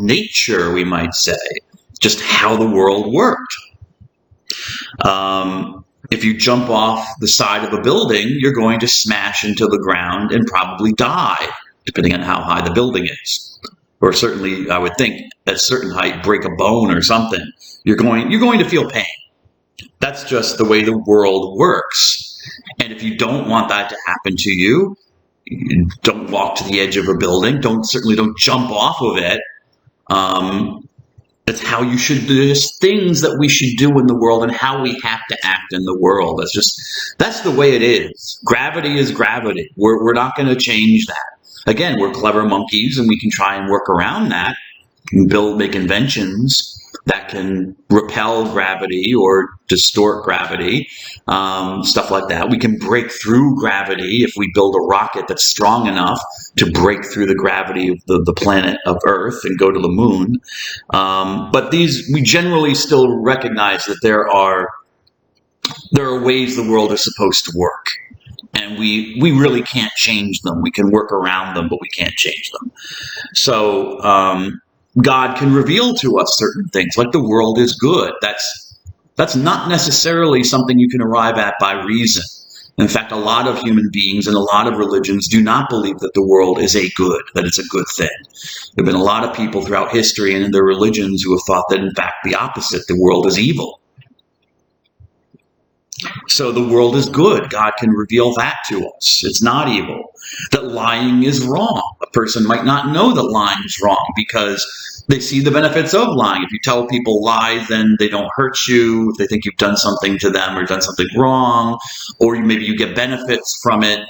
A: nature, we might say, just how the world worked. If you jump off the side of a building, you're going to smash into the ground and probably die, depending on how high the building is. Or certainly, I would think, at a certain height, break a bone or something. You're going to feel pain. That's just the way the world works. And if you don't want that to happen to you, don't walk to the edge of a building. Certainly don't jump off of it. It's how you should do. There's things that we should do in the world and how we have to act in the world. That's the way it is. Gravity is gravity. We're not going to change that. Again, we're clever monkeys and we can try and work around that and make inventions that can repel gravity or distort gravity, stuff like that. We can break through gravity if we build a rocket that's strong enough to break through the gravity of the planet of Earth and go to the moon. But we generally still recognize that there are ways the world is supposed to work. And we really can't change them. We can work around them, but we can't change them. So God can reveal to us certain things, like the world is good. That's not necessarily something you can arrive at by reason. In fact, a lot of human beings and a lot of religions do not believe that the world is that it's a good thing. There have been a lot of people throughout history and in their religions who have thought that, in fact, the opposite, the world is evil. So the world is good. God can reveal that to us. It's not evil. That lying is wrong. A person might not know that lying is wrong because they see the benefits of lying. If you tell people lies, then they don't hurt you. If they think you've done something to them or done something wrong, or maybe you get benefits from it,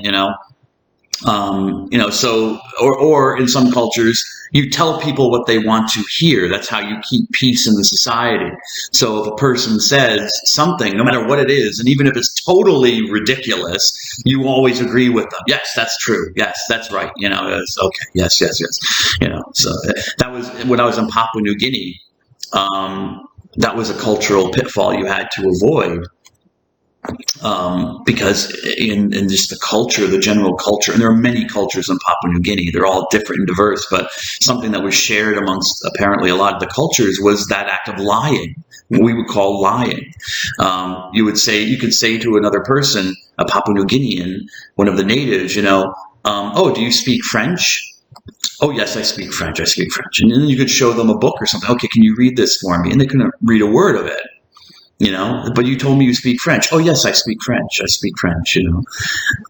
A: or in some cultures, you tell people what they want to hear. That's how you keep peace in the society. So if a person says something, no matter what it is, and even if it's totally ridiculous, you always agree with them. Yes, that's true. Yes, that's right. It's okay. Yes. So that was when I was in Papua New Guinea. That was a cultural pitfall you had to avoid. Because in just the culture, the general culture, and there are many cultures in Papua New Guinea, they're all different and diverse, but something that was shared amongst apparently a lot of the cultures was that act of lying, what we would call lying. You could say to another person, a Papua New Guinean, one of the natives, oh, do you speak French? Oh, yes, I speak French. And then you could show them a book or something. Okay, can you read this for me? And they couldn't read a word of it. But you told me you speak French. Oh, yes, I speak French.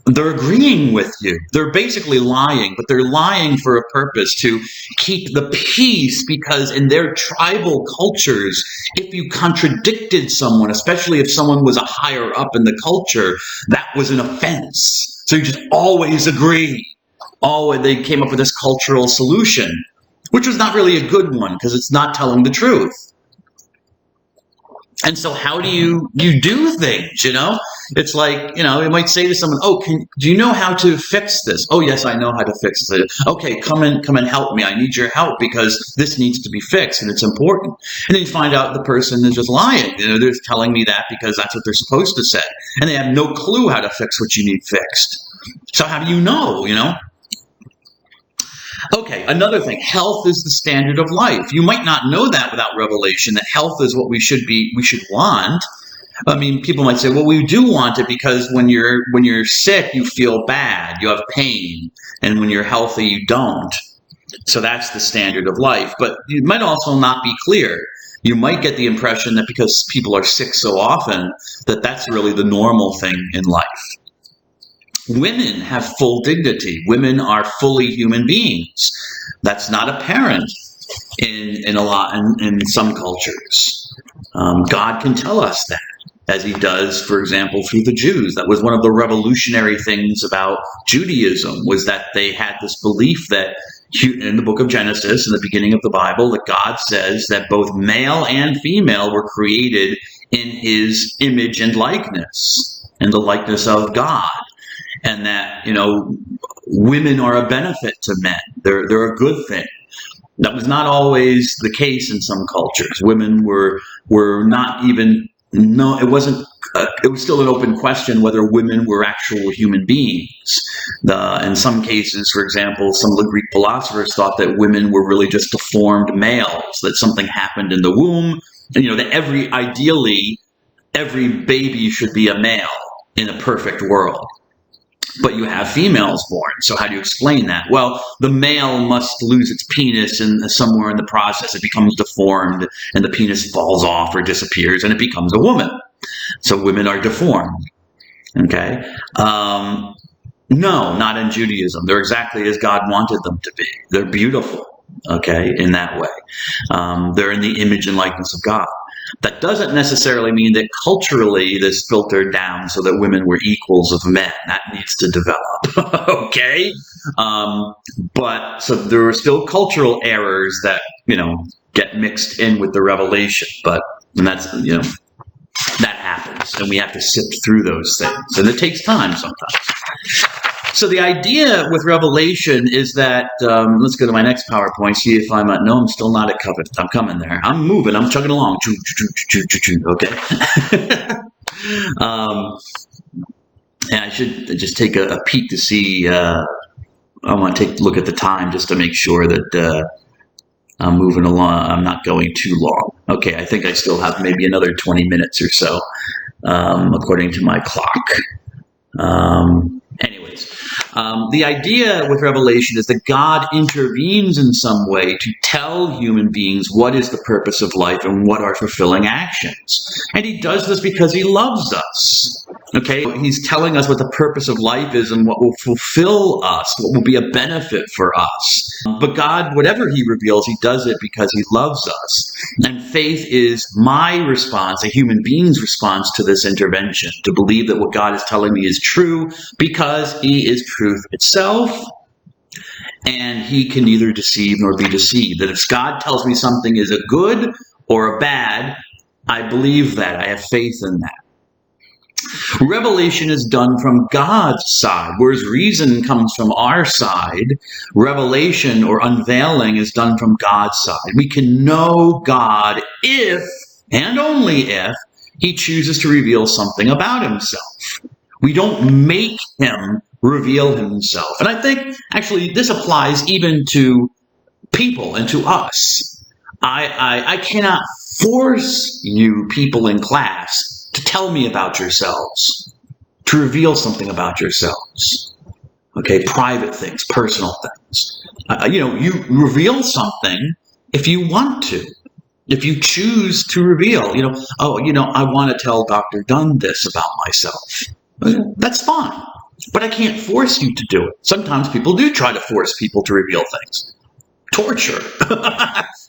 A: They're agreeing with you. They're basically lying, but they're lying for a purpose, to keep the peace, because in their tribal cultures, if you contradicted someone, especially if someone was a higher up in the culture, that was an offense. So you just always agree. They came up with this cultural solution, which was not really a good one because it's not telling the truth. And so how do you do things, It's like, you might say to someone, oh, do you know how to fix this? Oh, yes, I know how to fix this. Okay, come and help me. I need your help because this needs to be fixed and it's important. And then you find out the person is just lying. They're telling me that because that's what they're supposed to say. And they have no clue how to fix what you need fixed. So how do you know, Okay, another thing, health is the standard of life. You might not know that without revelation, that health is what we should want. I mean, people might say, well, we do want it because when you're sick, you feel bad, you have pain, and when you're healthy, you don't. So that's the standard of life. But it might also not be clear. You might get the impression that because people are sick so often, that that's really the normal thing in life. Women have full dignity. Women are fully human beings. That's not apparent in some cultures. God can tell us that, as he does, for example, through the Jews. That was one of the revolutionary things about Judaism, was that they had this belief that in the book of Genesis, in the beginning of the Bible, that God says that both male and female were created in his image and likeness, in the likeness of God. And that, women are a benefit to men. They're a good thing. That was not always the case in some cultures. Women were not even, it wasn't, it was still an open question whether women were actual human beings. In some cases, for example, some of the Greek philosophers thought that women were really just deformed males, that something happened in the womb, and that ideally, every baby should be a male in a perfect world. But you have females born. So how do you explain that? Well, the male must lose its penis, and somewhere in the process it becomes deformed and the penis falls off or disappears and it becomes a woman. So women are deformed. Okay? No, not in Judaism. They're exactly as God wanted them to be. They're beautiful. okay, in that way. They're in the image and likeness of God. That doesn't necessarily mean that culturally this filtered down so that women were equals of men. That needs to develop, okay? But so there are still cultural errors that, get mixed in with the revelation. And that's, that happens, and we have to sift through those things. And it takes time sometimes. So the idea with Revelation is that, let's go to my next PowerPoint, see if no, I'm still not at covenant. I'm coming there. I'm moving. I'm chugging along. Okay. And I should just take a peek to see, I want to take a look at the time just to make sure that I'm moving along. I'm not going too long. Okay, I think I still have maybe another 20 minutes or so, according to my clock. The idea with Revelation is that God intervenes in some way to tell human beings what is the purpose of life and what are fulfilling actions. And he does this because he loves us. Okay? He's telling us what the purpose of life is and what will fulfill us, what will be a benefit for us. But God, whatever he reveals, he does it because he loves us. And faith is my response, a human being's response to this intervention, to believe that what God is telling me is true because he is truth itself, and he can neither deceive nor be deceived. That if God tells me something is a good or a bad, I believe that. I have faith in that. Revelation is done from God's side, whereas reason comes from our side. Revelation or unveiling is done from God's side. We can know God if, and only if, he chooses to reveal something about himself. We don't make him reveal himself. And I think, actually, this applies even to people and to us. I cannot force you people in class to tell me about yourselves, to reveal something about yourselves. Okay, private things, personal things. You reveal something if you want to. If you choose to reveal, I want to tell Dr. Dunn this about myself. That's fine. But I can't force you to do it. Sometimes people do try to force people to reveal things. Torture.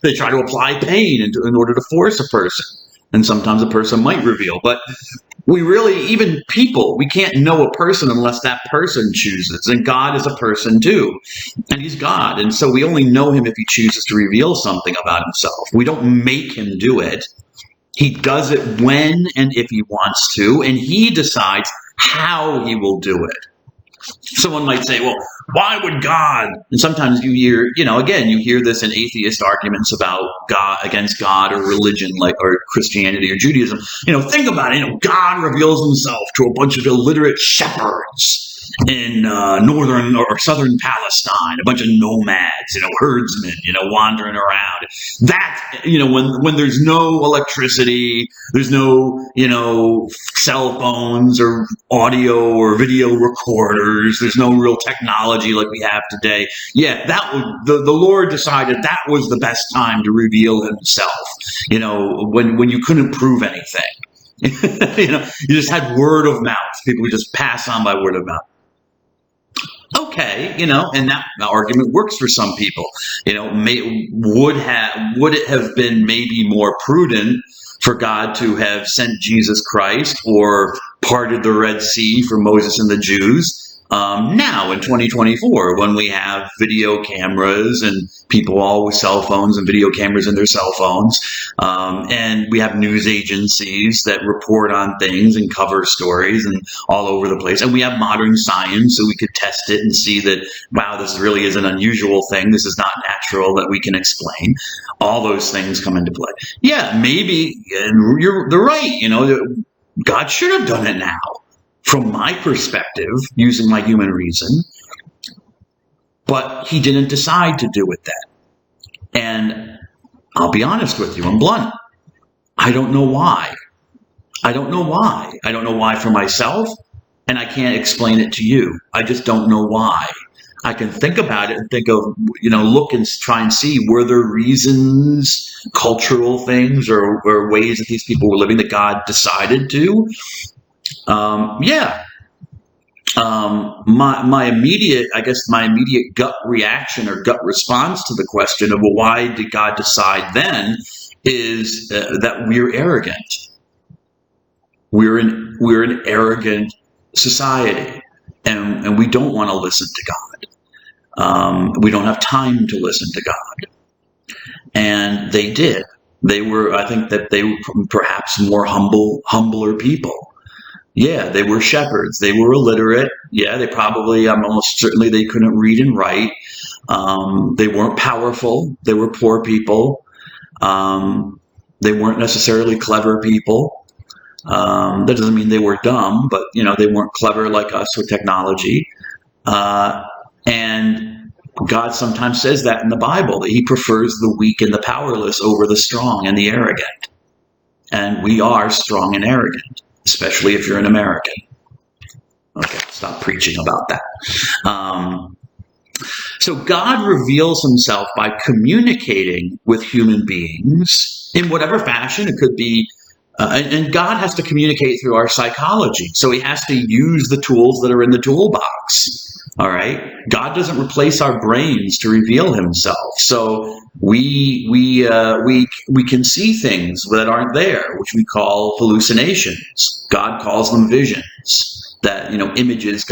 A: They try to apply pain in order to force a person. And sometimes a person might reveal. But even people, we can't know a person unless that person chooses. And God is a person too. And he's God. And so we only know him if he chooses to reveal something about himself. We don't make him do it. He does it when and if he wants to. And he decides how he will do it. Someone might say, well, why would God? And sometimes you hear, you hear this in atheist arguments about God, against God or religion, or Christianity or Judaism. Think about it. God reveals himself to a bunch of illiterate shepherds in northern or southern Palestine, a bunch of nomads, herdsmen, wandering around. That, when there's no electricity, there's no, cell phones or audio or video recorders, there's no real technology like we have today. Yeah, the Lord decided that was the best time to reveal himself, when you couldn't prove anything. You just had word of mouth. People would just pass on by word of mouth. Okay, and that argument works for some people. Would it have been maybe more prudent for God to have sent Jesus Christ or parted the Red Sea for Moses and the Jews? Now in 2024, when we have video cameras and people all with cell phones and video cameras in their cell phones, and we have news agencies that report on things and cover stories and all over the place, and we have modern science so we could test it and see that, wow, this really is an unusual thing. This is not natural that we can explain. All those things come into play. Yeah, maybe, and they're right. God should have done it now. From my perspective, using my human reason, but he didn't decide to do it then. And I'll be honest with you, I'm blunt. I don't know why. I don't know why. I don't know why for myself, and I can't explain it to you. I just don't know why. I can think about it and think of, look and try and see, were there reasons, cultural things, or ways that these people were living that God decided to? Yeah. my immediate, I guess, my immediate gut reaction or gut response to the question of, well, why did God decide then, is that we're arrogant. We're an arrogant society, and we don't want to listen to God. We don't have time to listen to God, and they did. They were, I think, that they were perhaps more humbler people. Yeah, they were shepherds. They were illiterate. Yeah, they probably, I'm almost certainly they couldn't read and write. They weren't powerful. They were poor people. They weren't necessarily clever people. That doesn't mean they were dumb, but they weren't clever like us with technology. And God sometimes says that in the Bible, that he prefers the weak and the powerless over the strong and the arrogant. And we are strong and arrogant, especially if you're an American. Okay, stop preaching about that. So God reveals himself by communicating with human beings in whatever fashion. It could be, and God has to communicate through our psychology. So he has to use the tools that are in the toolbox. All right. God doesn't replace our brains to reveal himself. So we can see things that aren't there, which we call hallucinations. God calls them visions. That, images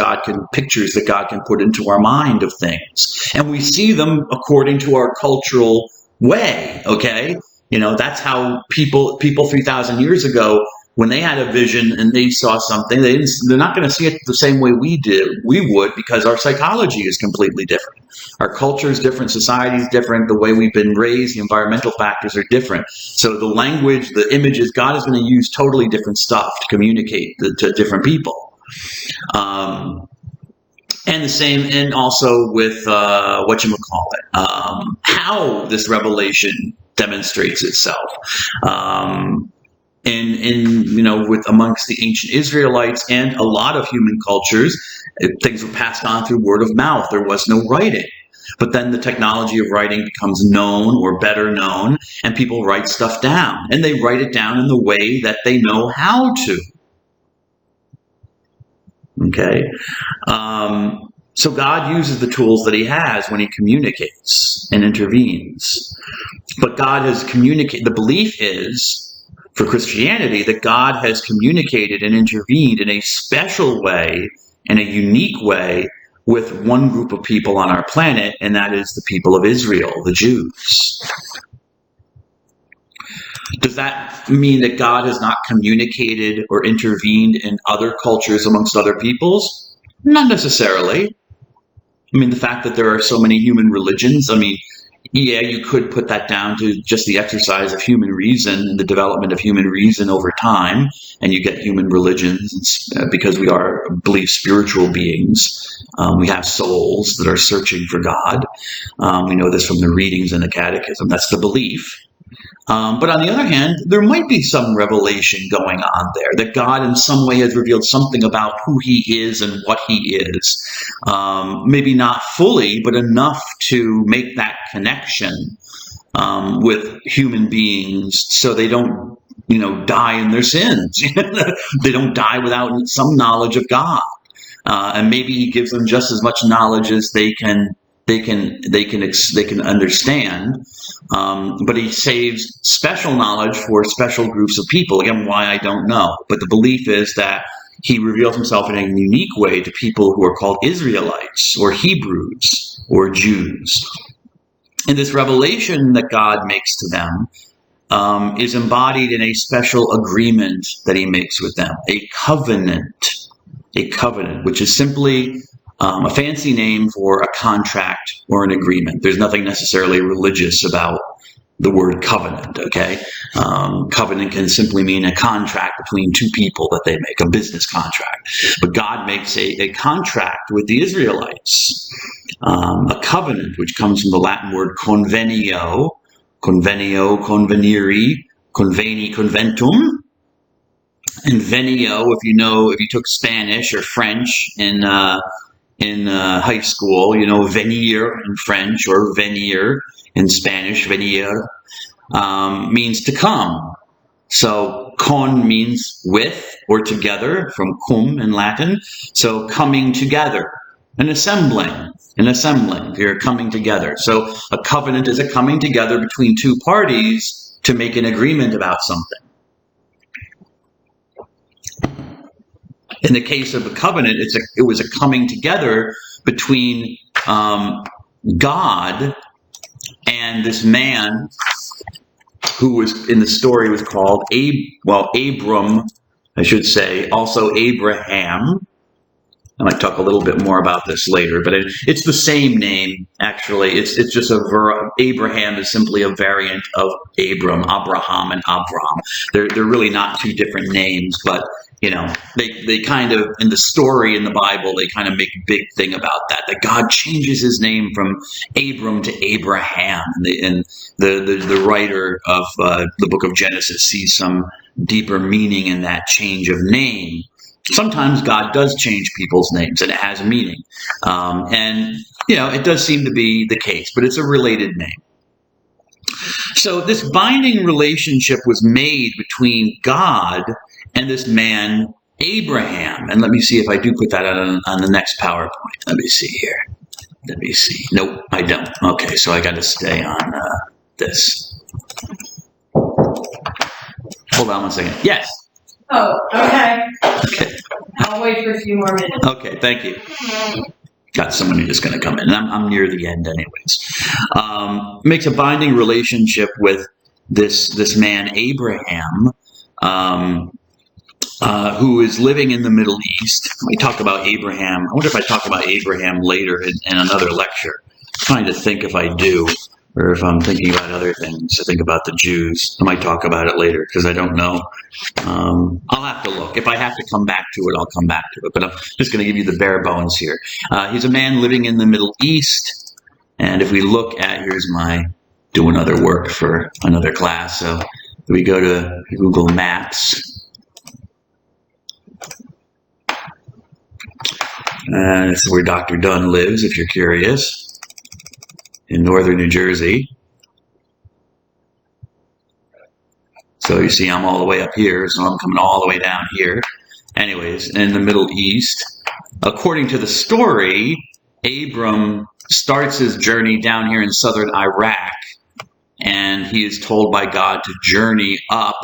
A: pictures that God can put into our mind of things. And we see them according to our cultural way, okay? That's how people 3,000 years ago, when they had a vision and they saw something, they're not going to see it the same way we would, because our psychology is completely different. Our culture is different, society is different, the way we've been raised, the environmental factors are different. So the language, the images, God is going to use totally different stuff to communicate to different people. And the same, and also with how this revelation demonstrates itself. With amongst the ancient Israelites and a lot of human cultures, things were passed on through word of mouth. There was no writing. But then the technology of writing becomes known or better known, and people write stuff down. And they write it down in the way that they know how to. Okay, so God uses the tools that he has when he communicates and intervenes. But God has communicated, the belief is, for Christianity, that God has communicated and intervened in a special way, in a unique way, with one group of people on our planet, and that is the people of Israel, the Jews. Does that mean that God has not communicated or intervened in other cultures amongst other peoples? Not necessarily. I mean, the fact that there are so many human religions, yeah, you could put that down to just the exercise of human reason and the development of human reason over time, and you get human religions because we are, believe, spiritual beings. We have souls that are searching for God. We know this from the readings in the Catechism. That's the belief. But on the other hand, there might be some revelation going on there, that God in some way has revealed something about who he is and what he is. Maybe not fully, but enough to make that connection with human beings so they don't, die in their sins. They don't die without some knowledge of God. And maybe he gives them just as much knowledge as they can understand, but he saves special knowledge for special groups of people. Again, why, I don't know. But the belief is that he reveals himself in a unique way to people who are called Israelites or Hebrews or Jews. And this revelation that God makes to them is embodied in a special agreement that he makes with them, a covenant, which is simply a fancy name for a contract or an agreement. There's nothing necessarily religious about the word covenant, okay? Covenant can simply mean a contract between two people that they make, a business contract. But God makes a contract with the Israelites, a covenant, which comes from the Latin word convenio, convenire, conveni, conventum. And venio, if you took Spanish or French in high school, venir in French or venir in Spanish, venir, means to come. So con means with or together, from cum in Latin. So coming together, an assembling. You're coming together. So a covenant is a coming together between two parties to make an agreement about something. In the case of a covenant, it was a coming together between God and this man who was in the story was called Abram, I should say, also Abraham. I might talk a little bit more about this later, but it's the same name, actually. It's just Abraham is simply a variant of Abraham and Abram. They're really not two different names, but they kind of, in the story in the Bible, they kind of make a big thing about that God changes his name from Abram to Abraham. And the writer of the book of Genesis sees some deeper meaning in that change of name. Sometimes God does change people's names, and it has meaning. And it does seem to be the case, but it's a related name. So this binding relationship was made between God and this man, Abraham. And let me see if I do put that on the next PowerPoint. Let me see here. Let me see. Nope, I don't. Okay, so I got to stay on this. Hold on one second. Yes.
B: Oh, okay.
A: Okay.
B: I'll wait for a few more minutes.
A: Okay, thank you. Got someone who's going to come in. I'm near the end anyways. Makes a binding relationship with this man, Abraham, who is living in the Middle East. We talk about Abraham. I wonder if I talk about Abraham later in another lecture. I'm trying to think if I do, or if I'm thinking about other things. I think about the Jews. I might talk about it later because I don't know. I'll have to look. If I have to come back to it, I'll come back to it. But I'm just going to give you the bare bones here. He's a man living in the Middle East. And if we look at, here's my doing other work for another class. So we go to Google Maps. This is where Dr. Dunn lives, if you're curious, in northern New Jersey. So you see I'm all the way up here, so I'm coming all the way down here. Anyways, in the Middle East, according to the story, Abram starts his journey down here in southern Iraq, and he is told by God to journey up,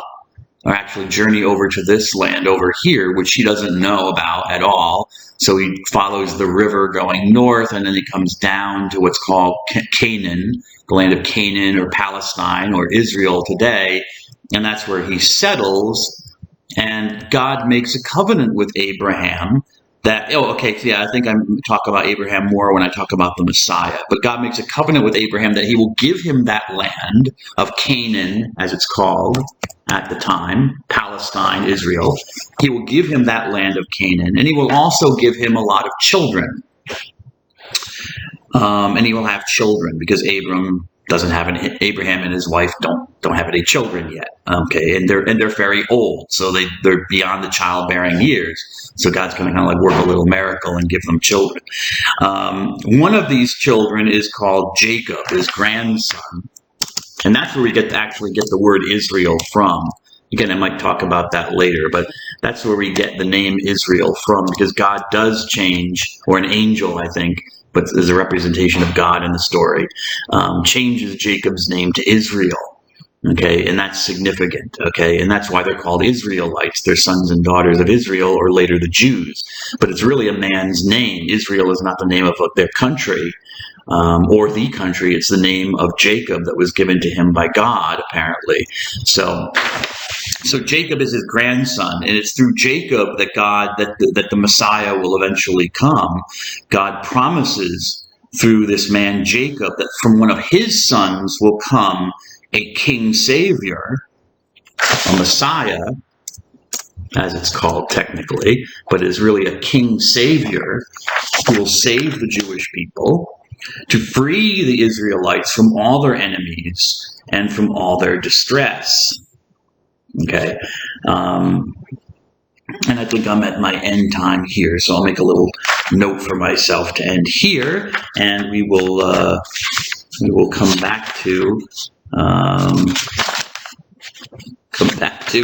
A: or actually journey over to this land over here, which he doesn't know about at all. So he follows the river going north, and then he comes down to what's called Canaan, the land of Canaan or Palestine or Israel today, and that's where he settles. And God makes a covenant with Abraham that, I think I'm talking about Abraham more when I talk about the Messiah. But God makes a covenant with Abraham that he will give him that land of Canaan, as it's called at the time, Palestine, Israel. He will give him that land of Canaan, and he will also give him a lot of children. And he will have children because Abraham and his wife don't have any children yet. Okay, and they're very old, so they're beyond the childbearing years. So God's going to kind of like work a little miracle and give them children. One of these children is called Jacob, his grandson, and that's where we actually get the word Israel from. Again, I might talk about that later, but that's where we get the name Israel from, because God does change, or an angel, I think, but is a representation of God in the story, changes Jacob's name to Israel. Okay, and that's significant. Okay, and that's why they're called Israelites. They're sons and daughters of Israel, or later the Jews. But it's really a man's name. Israel is not the name of their country, or the country. It's the name of Jacob that was given to him by God, apparently. So Jacob is his grandson, and it's through Jacob that the Messiah will eventually come. God promises through this man Jacob that from one of his sons will come a king savior, a Messiah, as it's called technically, but is really a king savior who will save the Jewish people, to free the Israelites from all their enemies and from all their distress. Okay, and I think I'm at my end time here, so I'll make a little note for myself to end here, and we will come back to come back to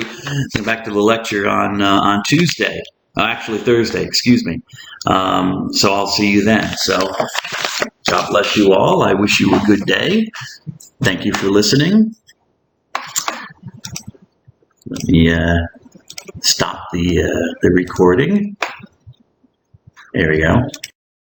A: the lecture on Tuesday. Actually, Thursday. Excuse me. So I'll see you then. So God bless you all. I wish you a good day. Thank you for listening. Let me stop the recording. There we go.